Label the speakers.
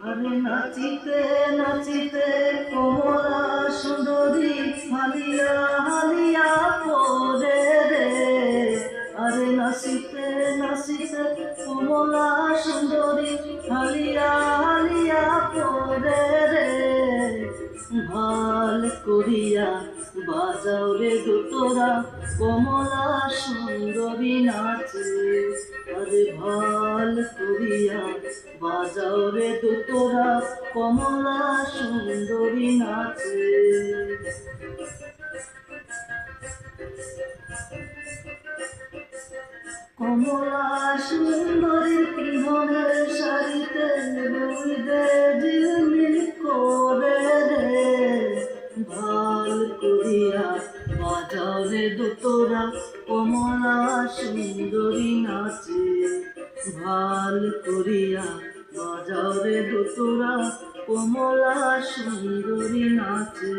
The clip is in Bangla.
Speaker 1: আরে নাচিতে নাচিতে কমলা সুন্দরী হালিয়া হালিয়া পরে রে। আরে নাচিতে নাচিতে কমলা সুন্দরী হালিয়া হালিয়া পরে রে। ভাল করিয়া বাজাও রে দোতরা কমলা সুন্দরী নাচে। আরে ভাল করিয়া বাজাও রে দোতরা কমলা সুন্দরী নাচে। কমলা সুন্দরী পিহনের শাড়িতে রইবে ঝিলমিল করে রে। ভাল করিয়া বাজাও রে দোতরা কমলা সুন্দরী নাচে। ভাল করিয়া বাজাও রে দোতরা কমলা সুন্দরী নাচে।